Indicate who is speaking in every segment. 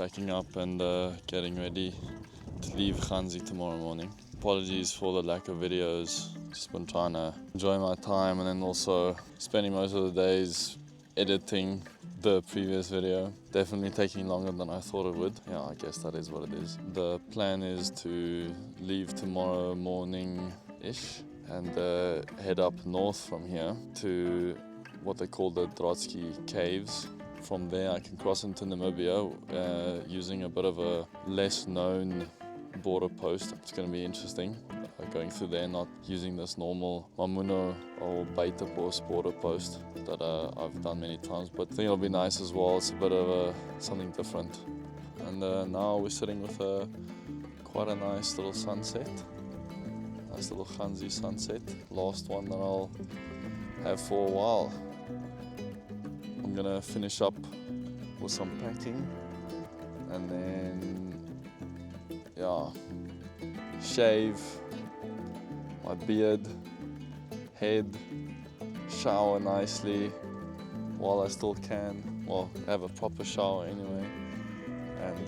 Speaker 1: packing up and getting ready to leave Ghanzi tomorrow morning. Apologies for the lack of videos. Just been trying to enjoy my time and then also spending most of the days editing the previous video. Definitely taking longer than I thought it would. Yeah, I guess that is what it is. The plan is to leave tomorrow morning-ish and head up north from here to what they call the Trotsky Caves. From there I can cross into Namibia using a bit of a less known border post. It's going to be interesting going through there, not using this normal Mamuno or Beitapos border post that I've done many times, but I think it'll be nice as well. It's a bit of something different. And now we're sitting with quite a nice little sunset, nice little Ghanzi sunset, last one that I'll have for a while. I'm gonna finish up with some packing and then shave my beard, head, shower nicely while I still can. Well, have a proper shower anyway, and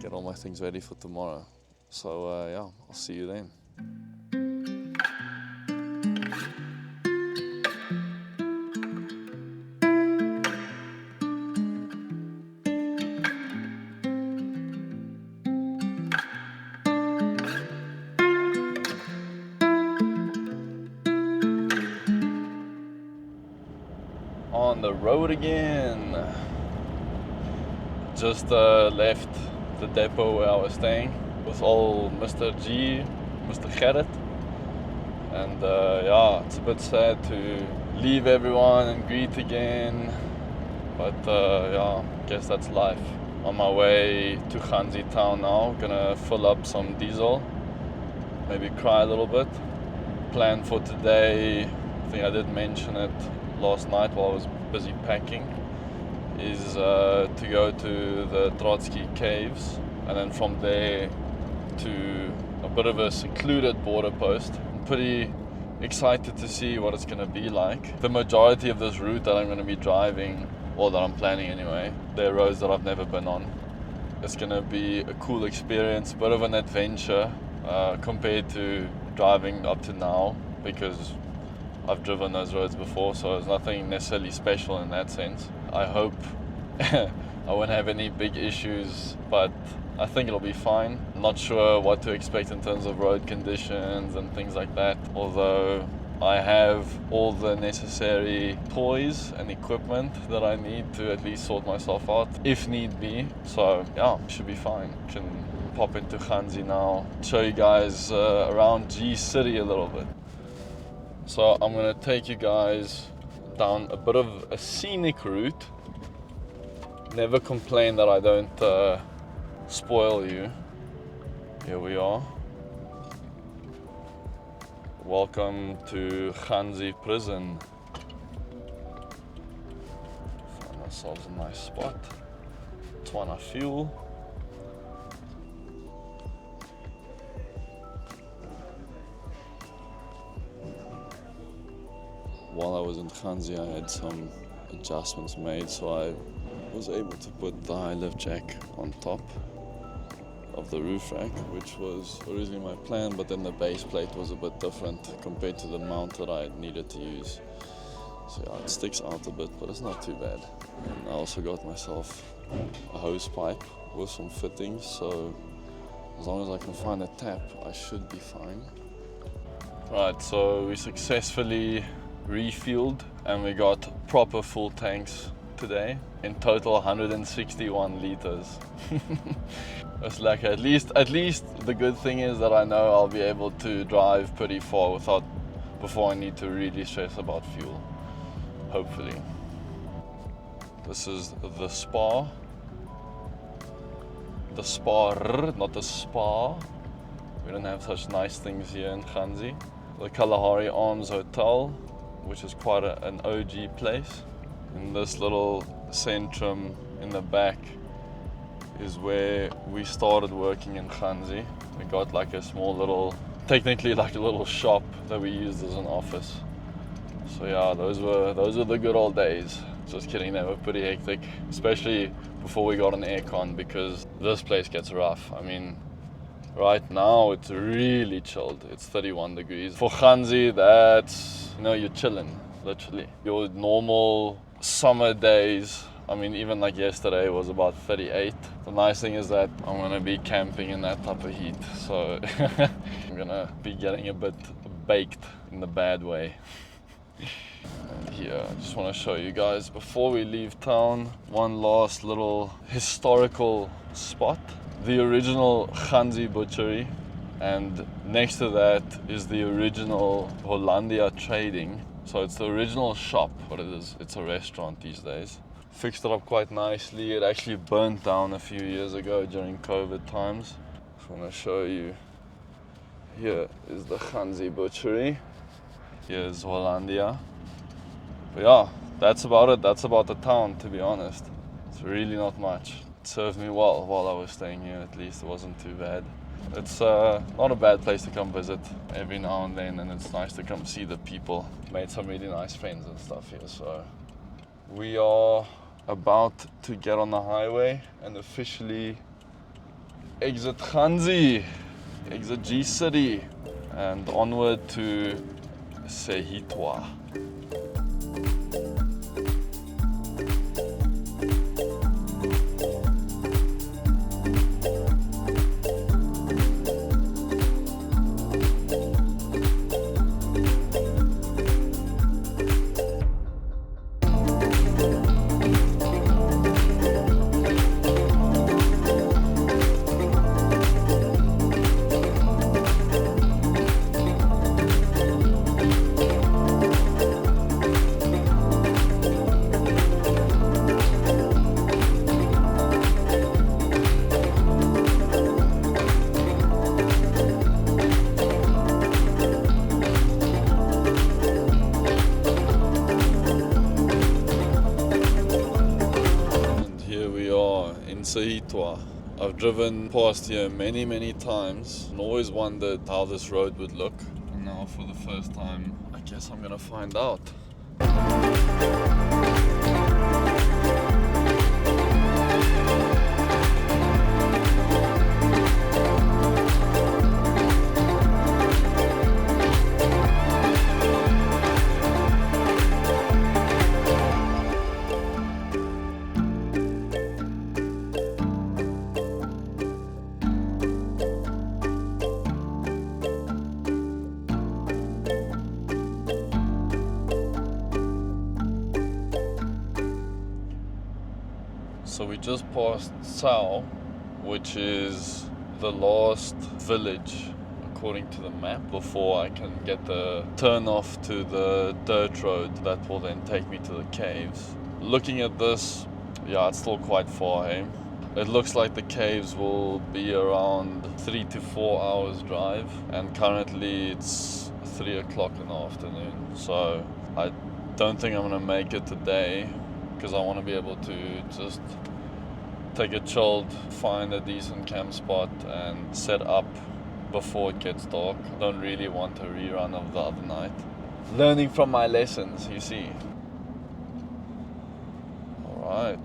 Speaker 1: get all my things ready for tomorrow. So I'll see you then. On the road again. Just left the depot where I was staying with old Mr. G, Mr. Gerrit. And it's a bit sad to leave everyone and greet again. But I guess that's life. On my way to Ghanzi town now, gonna fill up some diesel, maybe cry a little bit. Plan for today, I think I did mention it last night while I was busy packing, is to go to the Trotsky Caves and then from there to a bit of a secluded border post. I'm pretty excited to see what it's going to be like. The majority of this route that I'm going to be driving, or that I'm planning anyway, they're roads that I've never been on. It's going to be a cool experience, a bit of an adventure compared to driving up to now, because I've driven those roads before, so there's nothing necessarily special in that sense. I hope I won't have any big issues, but I think it'll be fine. I'm not sure what to expect in terms of road conditions and things like that, although I have all the necessary toys and equipment that I need to at least sort myself out, if need be. So should be fine. Can pop into Ghanzi now, show you guys around G City a little bit. So I'm going to take you guys down a bit of a scenic route. Never complain that I don't spoil you. Here we are. Welcome to Ghanzi prison. Find ourselves a nice spot. Twana fuel. While I was in Ghanzi, I had some adjustments made, so I was able to put the high lift jack on top of the roof rack, which was originally my plan, but then the base plate was a bit different compared to the mount that I needed to use. So it sticks out a bit, but it's not too bad. And I also got myself a hose pipe with some fittings, so as long as I can find a tap, I should be fine. Right, so we successfully refueled and we got proper full tanks today. In total 161 liters. It's like at least the good thing is that I know I'll be able to drive pretty far before I need to really stress about fuel, hopefully. This is the spa, not the spa. We don't have such nice things here in Ghanzi. The Kalahari Arms Hotel, which is quite an OG place. And this little centrum in the back is where we started working in Ghanzi. We got like a small little, technically like a little shop that we used as an office. So those were the good old days. Just kidding, they were pretty hectic, especially before we got an aircon, because this place gets rough. I mean, right now it's really chilled. It's 31 degrees. For Ghanzi, that's, you know, you're chilling, literally. Your normal summer days, I mean, even like yesterday was about 38. The nice thing is that I'm gonna be camping in that type of heat, so I'm gonna be getting a bit baked in the bad way. And here, I just want to show you guys, before we leave town, one last little historical spot. The original Ghanzi butchery, and next to that is the original Hollandia Trading. So it's the original shop, what it is. It's a restaurant these days. Fixed it up quite nicely. It actually burnt down a few years ago during COVID times. Just want to show you. Here is the Ghanzi butchery. Here's Hollandia. But yeah, that's about it. That's about the town, to be honest. It's really not much. It served me well while I was staying here, at least. It wasn't too bad. It's not a bad place to come visit every now and then, and it's nice to come see the people. Made some really nice friends and stuff here, so. We are about to get on the highway and officially exit Ghanzi, exit G City, and onward to Sehithwa. Sehithwa. I've driven past here many times and always wondered how this road would look. And now for the first time, I guess I'm gonna find out. So we just passed Tsau, which is the last village according to the map before I can get the turnoff to the dirt road that will then take me to the caves. Looking at this, yeah, it's still quite far, hey? It looks like the caves will be around 3 to 4 hours drive, and currently it's 3 o'clock in the afternoon. So I don't think I'm gonna make it today, because I want to be able to just take a chilled, find a decent camp spot and set up before it gets dark. I don't really want a rerun of the other night. Learning from my lessons, you see. Alright.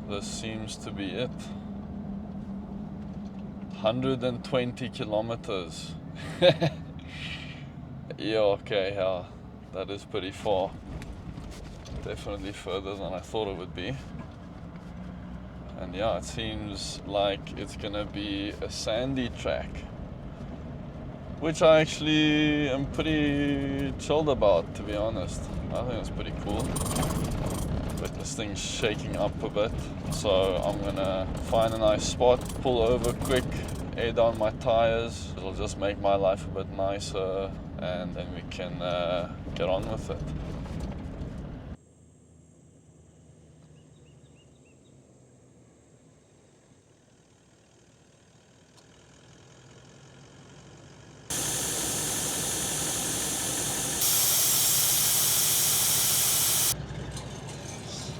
Speaker 1: This seems to be it. 120 kilometers. Yeah, okay, yeah. That is pretty far. Definitely further than I thought it would be. And yeah, it seems like it's gonna be a sandy track, which I actually am pretty chilled about, to be honest. I think it's pretty cool. But this thing's shaking up a bit, so I'm gonna find a nice spot, pull over quick, air down my tires. It'll just make my life a bit nicer, and then we can get on with it.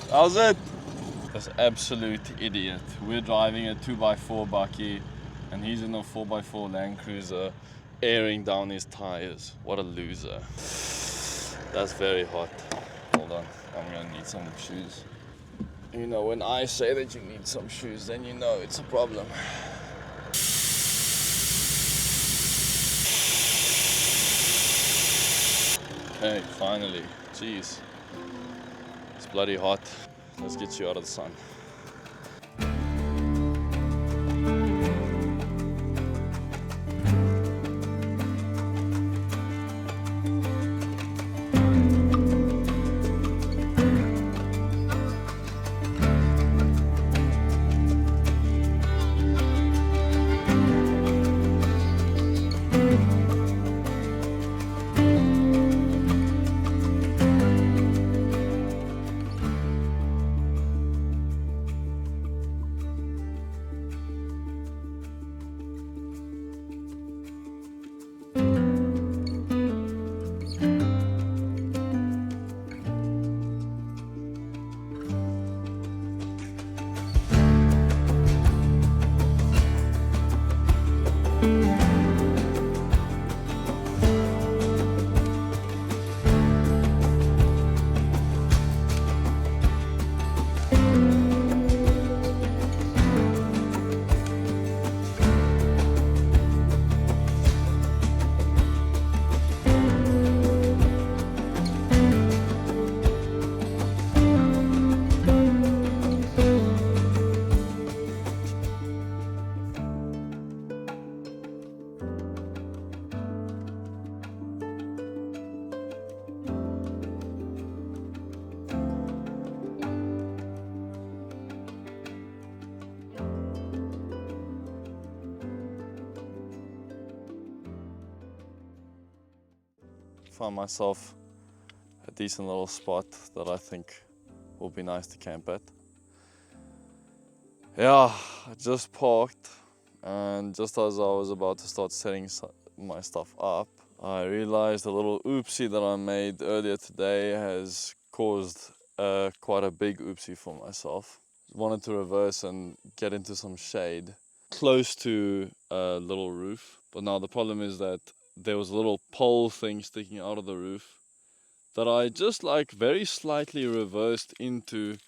Speaker 1: How's it? This absolute idiot. We're driving a 2x4 bakkie and he's in a 4x4 Land Cruiser airing down his tires. What a loser. That's very hot. Hold on, I'm gonna need some shoes. You know, when I say that you need some shoes, then you know it's a problem. Okay, finally. Jeez. It's bloody hot. Let's get you out of the sun. Found myself a decent little spot that I think will be nice to camp at. Yeah, I just parked, and just as I was about to start setting my stuff up, I realized a little oopsie that I made earlier today has caused quite a big oopsie for myself. Wanted to reverse and get into some shade close to a little roof, but now the problem is that there was a little pole thing sticking out of the roof that I just like very slightly reversed into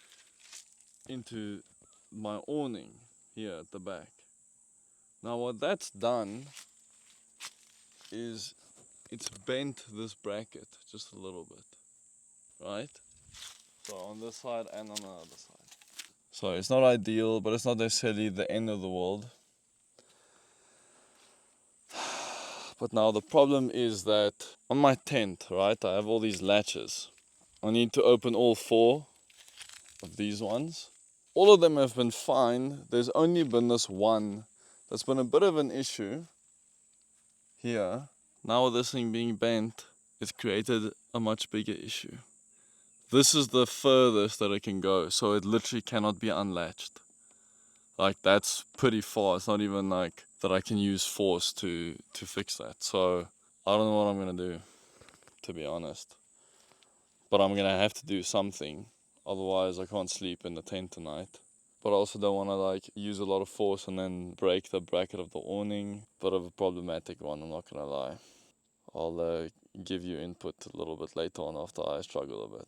Speaker 1: my awning here at the back. Now what that's done is it's bent this bracket just a little bit, right? So on this side and on the other side. So it's not ideal, but it's not necessarily the end of the world. But now the problem is that on my tent, right, I have all these latches. I need to open all 4 of these ones. All of them have been fine. There's only been this one that's been a bit of an issue here. Now with this thing being bent, it's created a much bigger issue. This is the furthest that it can go, so it literally cannot be unlatched. Like, that's pretty far. It's not even like that I can use force to fix that. So I don't know what I'm gonna do, to be honest. But I'm gonna have to do something. Otherwise I can't sleep in the tent tonight. But I also don't want to like use a lot of force and then break the bracket of the awning. Bit of a problematic one, I'm not gonna lie. I'll give you input a little bit later on after I struggle a bit.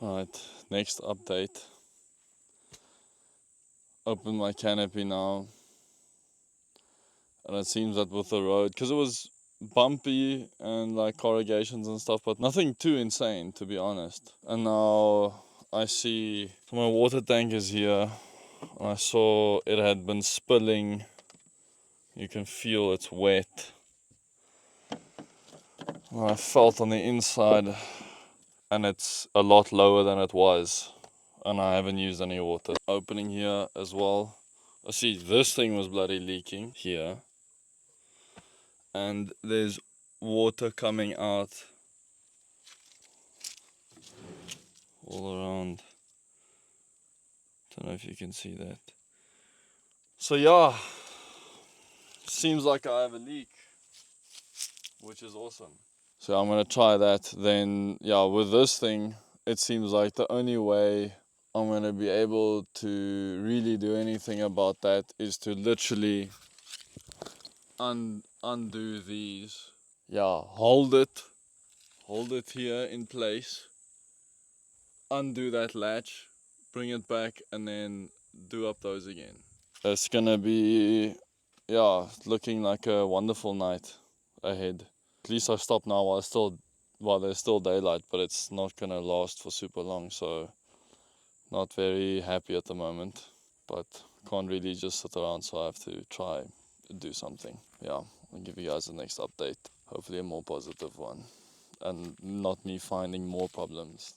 Speaker 1: Alright, next update. Open my canopy now. And it seems that with the road, because it was bumpy and like corrugations and stuff, but nothing too insane, to be honest. And now I see my water tank is here. I saw it had been spilling. You can feel it's wet. And I felt on the inside, and it's a lot lower than it was. And I haven't used any water. Opening here as well. I see this thing was bloody leaking here. And there's water coming out all around. Don't know if you can see that. So yeah, seems like I have a leak, which is awesome. So I'm gonna try that. Then yeah, with this thing, it seems like the only way I'm gonna be able to really do anything about that is to literally undo these. Yeah, hold it here in place, undo that latch, bring it back, and then do up those again. It's gonna be, yeah, looking like a wonderful night ahead. At least I stopped now while there's still daylight, but it's not gonna last for super long, so not very happy at the moment. But can't really just sit around, so I have to try do something. Yeah, I'll give you guys the next update. Hopefully a more positive one, and not me finding more problems.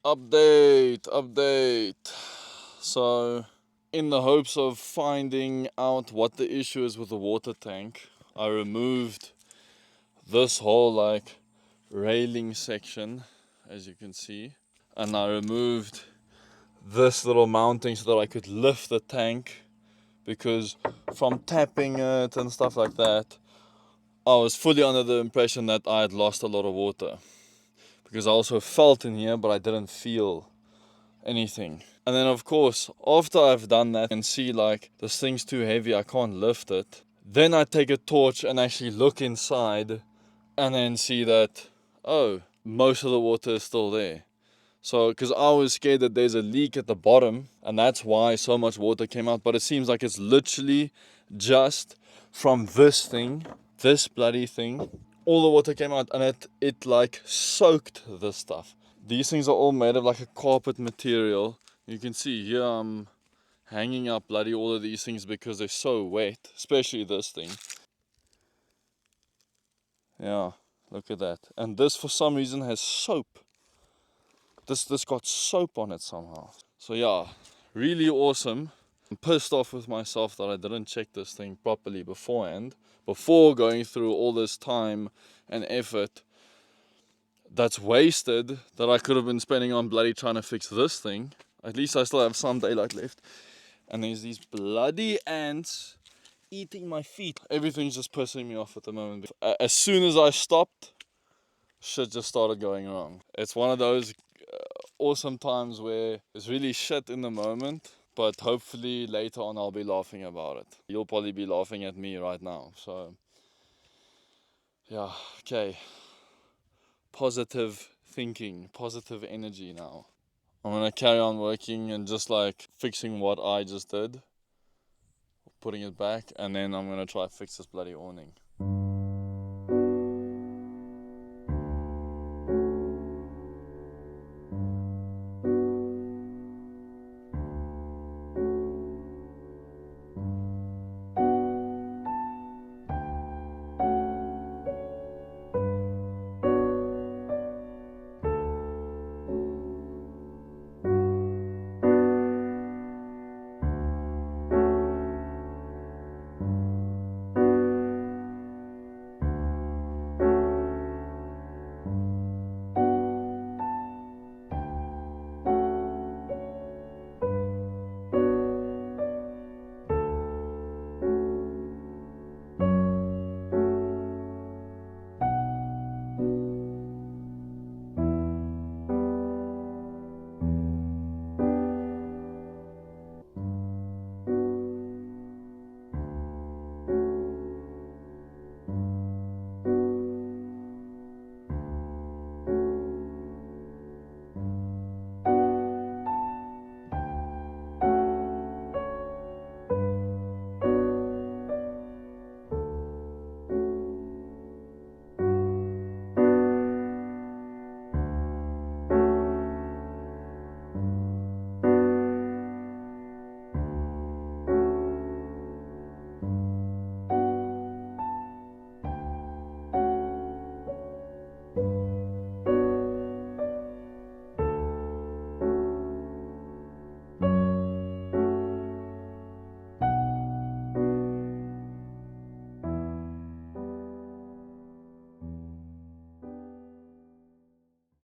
Speaker 1: Update. So, in the hopes of finding out what the issue is with the water tank, I removed this whole like railing section, as you can see, and I removed this little mounting so that I could lift the tank, because from tapping it and stuff like that, I was fully under the impression that I had lost a lot of water, because I also felt in here but I didn't feel anything. And then of course, after I've done that and see like this thing's too heavy, I can't lift it, then I take a torch and actually look inside and then see that, oh, most of the water is still there. So, because I was scared that there's a leak at the bottom and that's why so much water came out, but it seems like it's literally just from this thing, this bloody thing, all the water came out, and it like soaked this stuff. These things are all made of like a carpet material. You can see here I'm hanging up bloody all of these things because they're so wet, especially this thing. Yeah, look at that. And this for some reason has soap. This got soap on it somehow. So yeah, really awesome. I'm pissed off with myself that I didn't check this thing properly beforehand, before going through all this time and effort that's wasted that I could have been spending on bloody trying to fix this thing. At least I still have some daylight left. And there's these bloody ants eating my feet. Everything's just pissing me off at the moment. As soon as I stopped, shit just started going wrong. It's one of those awesome times where it's really shit in the moment, but hopefully later on I'll be laughing about it. You'll probably be laughing at me right now. So yeah, okay. Positive thinking, positive energy now. I'm gonna carry on working and just like fixing what I just did, putting it back, and then I'm gonna try to fix this bloody awning.